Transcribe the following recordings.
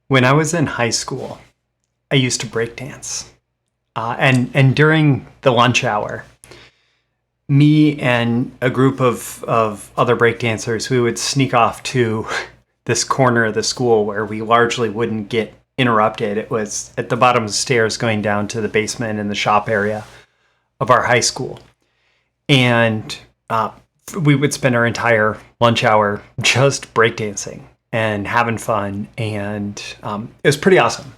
When I was in high school, I used to break dance. And during the lunch hour, me and a group of other breakdancers, we would sneak off to this corner of the school where we largely wouldn't get interrupted. It was at the bottom of the stairs going down to the basement and the shop area of our high school. And we would spend our entire lunch hour just breakdancing and having fun. And it was pretty awesome.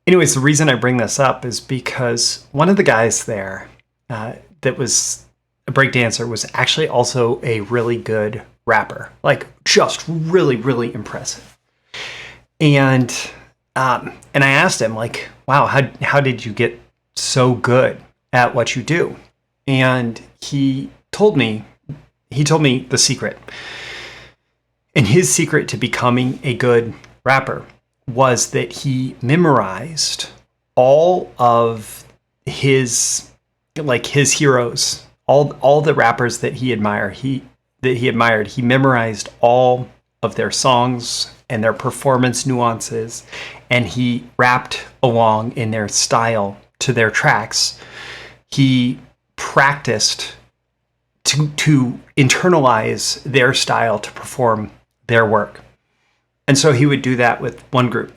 Anyways, the reason I bring this up is because one of the guys there that was a breakdancer was actually also a really good rapper, like just really, really impressive. And I asked him, like, wow, how did you get so good at what you do? And he told me the secret. And his secret to becoming a good rapper was that he memorized all of his heroes, all the rappers that he admired. He memorized all of their songs and their performance nuances, and he rapped along in their style to their tracks. He practiced to internalize their style to perform their work. And so he would do that with one group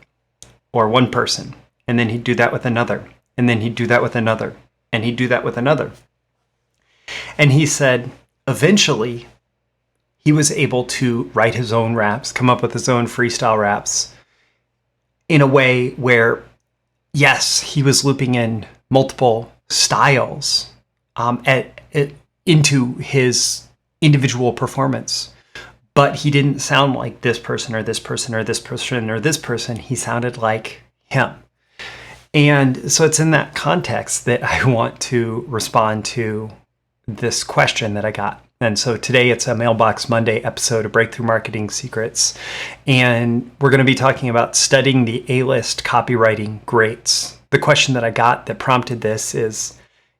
or one person, and then he'd do that with another, and then he'd do that with another, and he'd do that with another. And he said eventually he was able to write his own raps, come up with his own freestyle raps in a way where, yes, he was looping in multiple styles into his individual performance. But he didn't sound like this person or this person or this person or this person. He sounded like him. And so it's in that context that I want to respond to this question that I got. And so today it's a Mailbox Monday episode of Breakthrough Marketing Secrets. And we're going to be talking about studying the A-list copywriting greats. The question that I got that prompted this is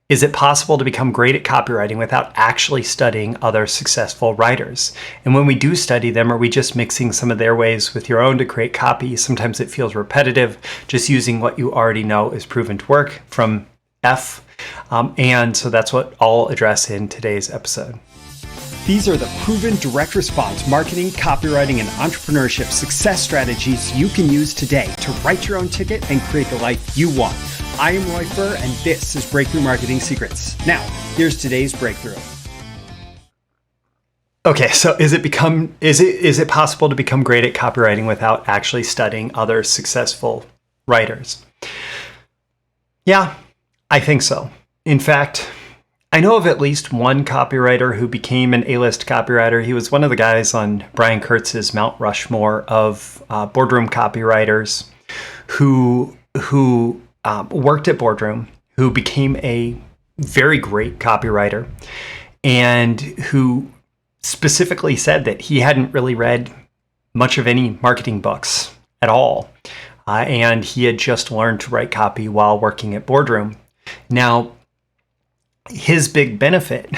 it possible to become great at copywriting without actually studying other successful writers? And when we do study them, are we just mixing some of their ways with your own to create copy? Sometimes it feels repetitive. Just using what you already know is proven to work from F. And so that's what I'll address in today's episode. These are the proven direct response marketing, copywriting, and entrepreneurship success strategies you can use today to write your own ticket and create the life you want. I am Roy Furr, and this is Breakthrough Marketing Secrets. Now, here's today's breakthrough. Okay, so is it possible to become great at copywriting without actually studying other successful writers? Yeah, I think so. In fact, I know of at least one copywriter who became an A-list copywriter. He was one of the guys on Brian Kurtz's Mount Rushmore of boardroom copywriters who worked at Boardroom, who became a very great copywriter, and who specifically said that he hadn't really read much of any marketing books at all, and he had just learned to write copy while working at Boardroom. Now, his big benefit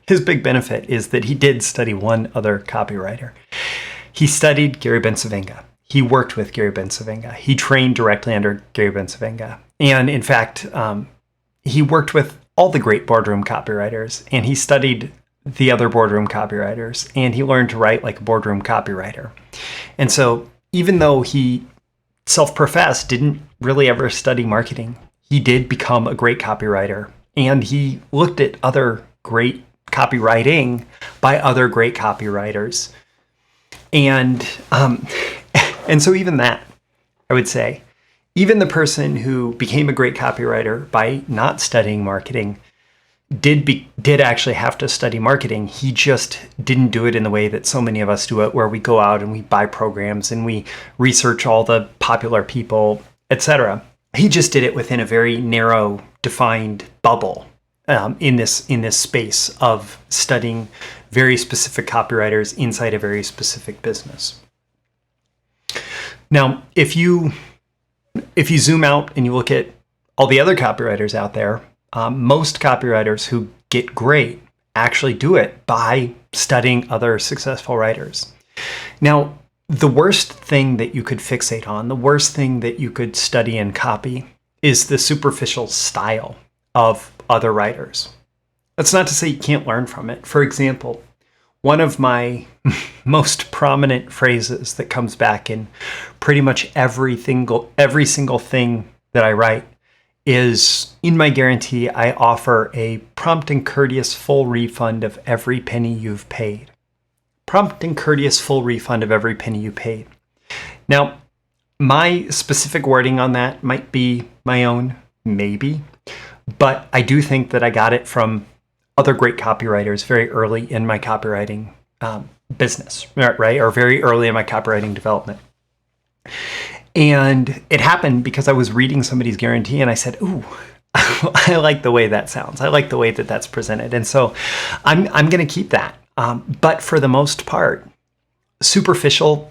is that he did study one other copywriter. He studied Gary Bencivenga. He worked with Gary Bencivenga. He trained directly under Gary Bencivenga. And in fact, he worked with all the great boardroom copywriters, and he studied the other boardroom copywriters, and he learned to write like a boardroom copywriter. And so even though he self-professed didn't really ever study marketing, he did become a great copywriter, and he looked at other great copywriting by other great copywriters. And so even that, I would say, even the person who became a great copywriter by not studying marketing did actually have to study marketing. He just didn't do it in the way that so many of us do it, where we go out and we buy programs and we research all the popular people, etc. He just did it within a very narrow, defined bubble in this space of studying very specific copywriters inside a very specific business. Now, if you zoom out and you look at all the other copywriters out there, most copywriters who get great actually do it by studying other successful writers. Now, the worst thing that you could fixate on, the worst thing that you could study and copy is the superficial style of other writers. That's not to say you can't learn from it. For example, one of my most prominent phrases that comes back in pretty much every single thing that I write is, in my guarantee, I offer a prompt and courteous full refund of every penny you've paid. Prompt and courteous full refund of every penny you paid. Now, my specific wording on that might be my own, maybe, but I do think that I got it from other great copywriters very early in my copywriting business, right? Or very early in my copywriting development. And it happened because I was reading somebody's guarantee and I said, ooh, I like the way that sounds. I like the way that that's presented. And so I'm going to keep that. But for the most part, superficial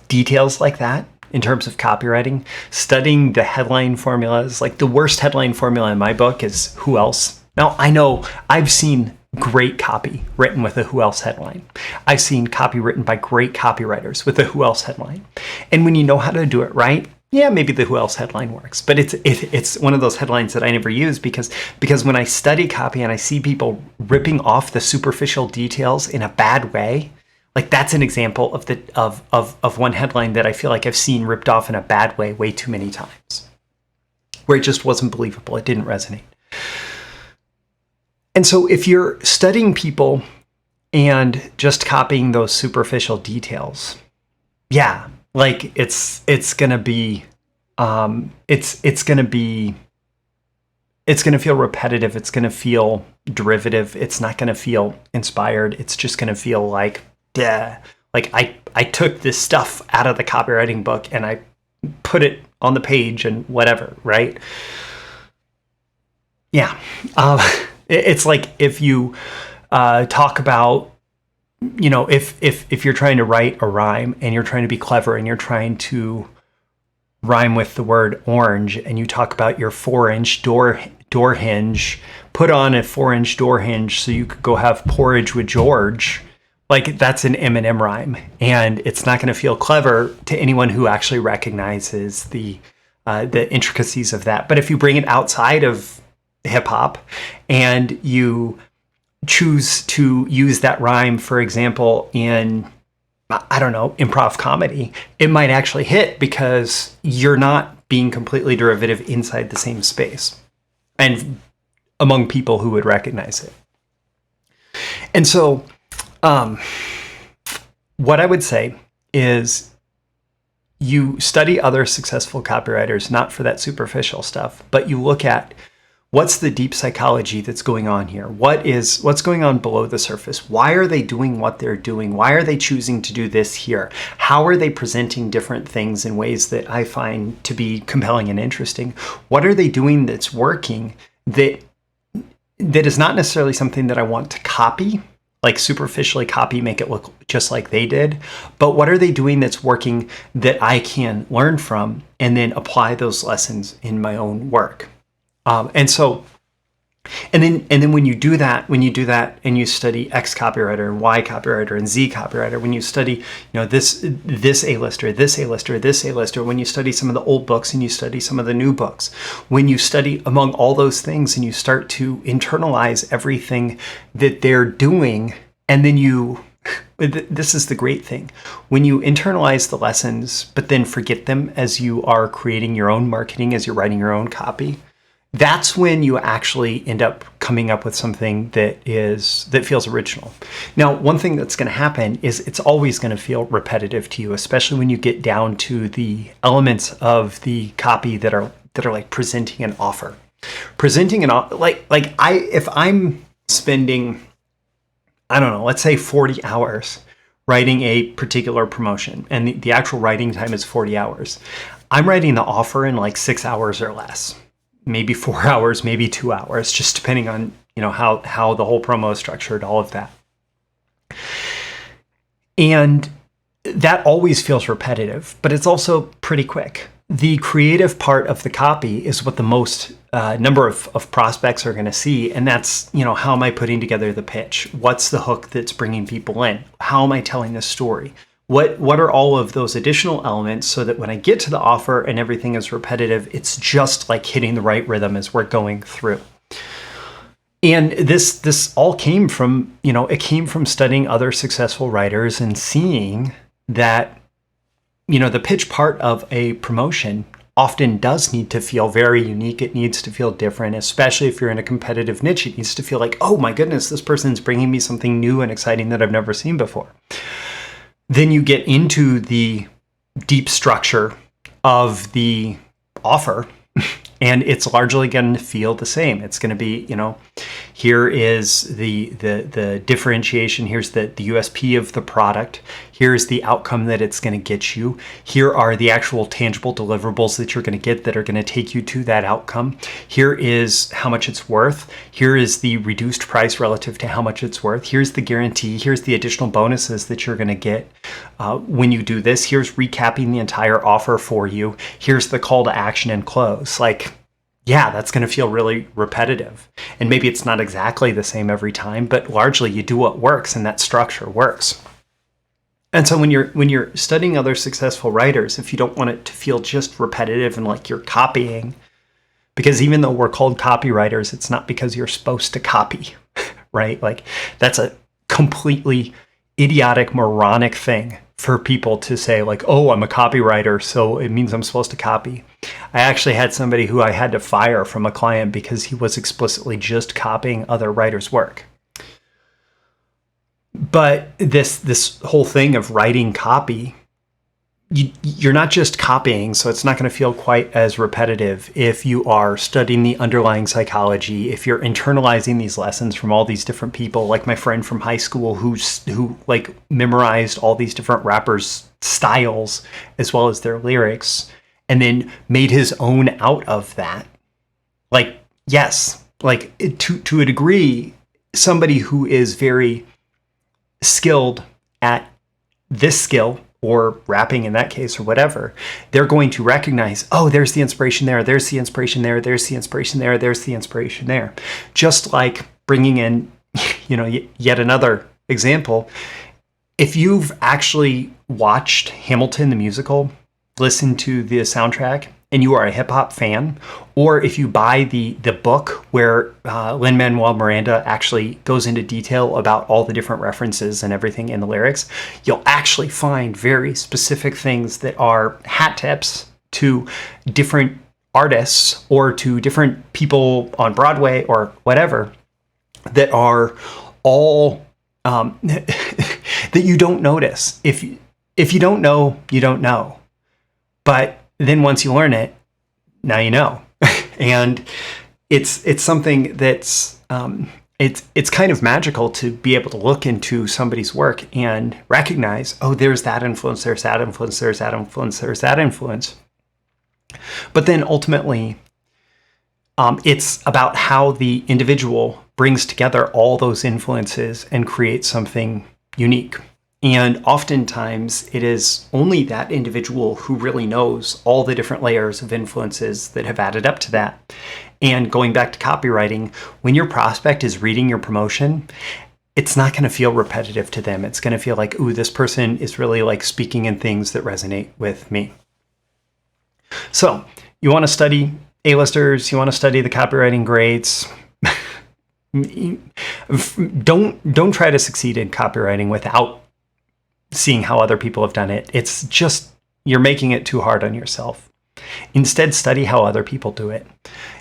details like that, in terms of copywriting, studying the headline formulas, like the worst headline formula in my book is who else. Now, I know I've seen great copy written with a who else headline. I've seen copy written by great copywriters with a who else headline. And when you know how to do it right, yeah, maybe the who else headline works. But it's one of those headlines that I never use because when I study copy and I see people ripping off the superficial details in a bad way, like that's an example of one headline that I feel like I've seen ripped off in a bad way too many times, where it just wasn't believable. It didn't resonate. And so if you're studying people and just copying those superficial details, yeah, like it's gonna be it's gonna feel repetitive. It's gonna feel derivative. It's not gonna feel inspired. It's just gonna feel like, duh. Like I took this stuff out of the copywriting book and I put it on the page and whatever, right? Yeah. It's like if you talk about, you know, if you're trying to write a rhyme and you're trying to be clever and you're trying to rhyme with the word orange and you talk about your 4-inch door hinge, put on a 4-inch door hinge so you could go have porridge with George, like that's an Eminem rhyme. And it's not going to feel clever to anyone who actually recognizes the intricacies of that. But if you bring it outside of hip hop and you choose to use that rhyme, for example, in, I don't know, improv comedy, it might actually hit because you're not being completely derivative inside the same space and among people who would recognize it. And so what I would say is you study other successful copywriters, not for that superficial stuff, but you look at what's the deep psychology that's going on here? What's going on below the surface? Why are they doing what they're doing? Why are they choosing to do this here? How are they presenting different things in ways that I find to be compelling and interesting? What are they doing that's working that is not necessarily something that I want to copy, like superficially copy, make it look just like they did, but what are they doing that's working that I can learn from and then apply those lessons in my own work? And then when you do that and you study X copywriter and Y copywriter and Z copywriter, when you study, you know, this A-lister, this A-lister, this A-lister, when you study some of the old books and you study some of the new books, when you study among all those things and you start to internalize everything that they're doing, and then this is the great thing. When you internalize the lessons, but then forget them as you are creating your own marketing, as you're writing your own copy, that's when you actually end up coming up with something that feels original. Now, one thing that's going to happen is it's always going to feel repetitive to you, especially when you get down to the elements of the copy that are like presenting an offer. Presenting an offer, if I'm spending, I don't know, let's say 40 hours writing a particular promotion, and the actual writing time is 40 hours. I'm writing the offer in like 6 hours or less. Maybe 4 hours, maybe 2 hours, just depending on, you know, how the whole promo is structured, all of that. And that always feels repetitive, but it's also pretty quick. The creative part of the copy is what the most number of prospects are going to see. And that's, you know, how am I putting together the pitch? What's the hook that's bringing people in? How am I telling this story? What are all of those additional elements so that when I get to the offer and everything is repetitive, it's just like hitting the right rhythm as we're going through. And this all came from, it came from studying other successful writers and seeing that, the pitch part of a promotion often does need to feel very unique. It needs to feel different, especially if you're in a competitive niche. It needs to feel like, oh my goodness, this person's bringing me something new and exciting that I've never seen before. Then you get into the deep structure of the offer, and it's largely going to feel the same. It's going to be, here is the differentiation. Here's the USP of the product. Here's the outcome that it's going to get you. Here are the actual tangible deliverables that you're going to get that are going to take you to that outcome. Here is how much it's worth. Here is the reduced price relative to how much it's worth. Here's the guarantee. Here's the additional bonuses that you're going to get when you do this. Here's recapping the entire offer for you. Here's the call to action and close. Yeah, that's going to feel really repetitive. And maybe it's not exactly the same every time, but largely you do what works and that structure works. And so when you're studying other successful writers, if you don't want it to feel just repetitive and like you're copying, because even though we're called copywriters, it's not because you're supposed to copy, right? Like that's a completely idiotic, moronic thing for people to say like, oh, I'm a copywriter, so it means I'm supposed to copy. I actually had somebody who I had to fire from a client because he was explicitly just copying other writers' work. But this whole thing of writing copy, you're not just copying, so it's not going to feel quite as repetitive if you are studying the underlying psychology, if you're internalizing these lessons from all these different people, like my friend from high school who like memorized all these different rappers' styles as well as their lyrics, and then made his own out of that. Like, yes, like to a degree, somebody who is very skilled at this skill, or rapping in that case, or whatever, they're going to recognize, oh, there's the inspiration there, there's the inspiration there, there's the inspiration there, there's the inspiration there. Just like bringing in, yet another example. If you've actually watched Hamilton the musical, listened to the soundtrack, and you are a hip hop fan, or if you buy the book where Lin-Manuel Miranda actually goes into detail about all the different references and everything in the lyrics, you'll actually find very specific things that are hat tips to different artists or to different people on Broadway or whatever that are all that you don't notice. If you don't know, you don't know. But then once you learn it, now you know. And it's something that's it's kind of magical to be able to look into somebody's work and recognize, oh, there's that influence, there's that influence, there's that influence, there's that influence. But then ultimately, it's about how the individual brings together all those influences and creates something unique. And oftentimes it is only that individual who really knows all the different layers of influences that have added up to that. And going back to copywriting, when your prospect is reading your promotion, it's not going to feel repetitive to them. It's going to feel like, ooh, this person is really like speaking in things that resonate with me. So you want to study A-listers, you want to study the copywriting greats. Don't try to succeed in copywriting without seeing how other people have done it. It's just, you're making it too hard on yourself. Instead, study how other people do it.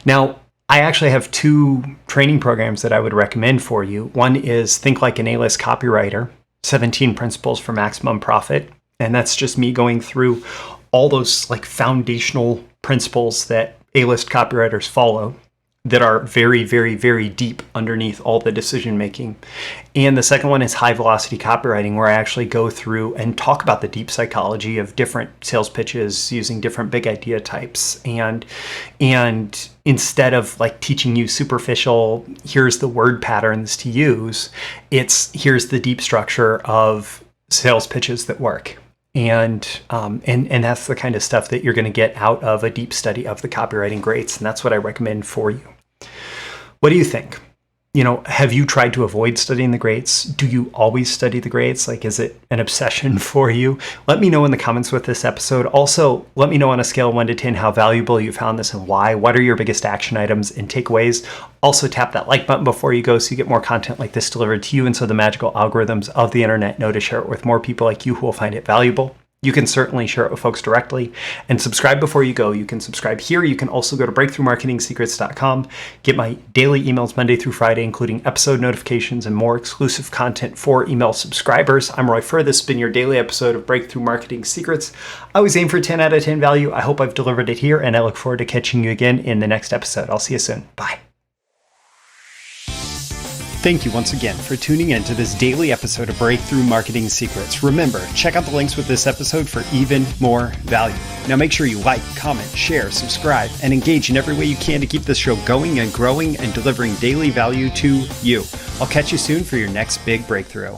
Now, I actually have 2 training programs that I would recommend for you. One is Think Like an A-List Copywriter, 17 Principles for Maximum Profit. And that's just me going through all those like foundational principles that A-list copywriters follow that are very, very, very deep underneath all the decision making. And the second one is High Velocity Copywriting, where I actually go through and talk about the deep psychology of different sales pitches using different big idea types. And instead of like teaching you superficial, here's the word patterns to use, it's here's the deep structure of sales pitches that work. And that's the kind of stuff that you're going to get out of a deep study of the copywriting greats. And that's what I recommend for you. What do you think? have you tried to avoid studying the greats? Do you always study the greats? Like, is it an obsession for you? Let me know in the comments with this episode. Also, let me know on a scale of 1 to 10 how valuable you found this and why. What are your biggest action items and takeaways? Also, tap that like button before you go so you get more content like this delivered to you, and so the magical algorithms of the internet know to share it with more people like you who will find it valuable. You can certainly share it with folks directly, and subscribe before you go. You can subscribe here. You can also go to breakthroughmarketingsecrets.com, get my daily emails Monday through Friday, including episode notifications and more exclusive content for email subscribers. I'm Roy Furr. This has been your daily episode of Breakthrough Marketing Secrets. I always aim for 10 out of 10 value. I hope I've delivered it here, and I look forward to catching you again in the next episode. I'll see you soon. Bye. Thank you once again for tuning in to this daily episode of Breakthrough Marketing Secrets. Remember, check out the links with this episode for even more value. Now make sure you like, comment, share, subscribe, and engage in every way you can to keep this show going and growing and delivering daily value to you. I'll catch you soon for your next big breakthrough.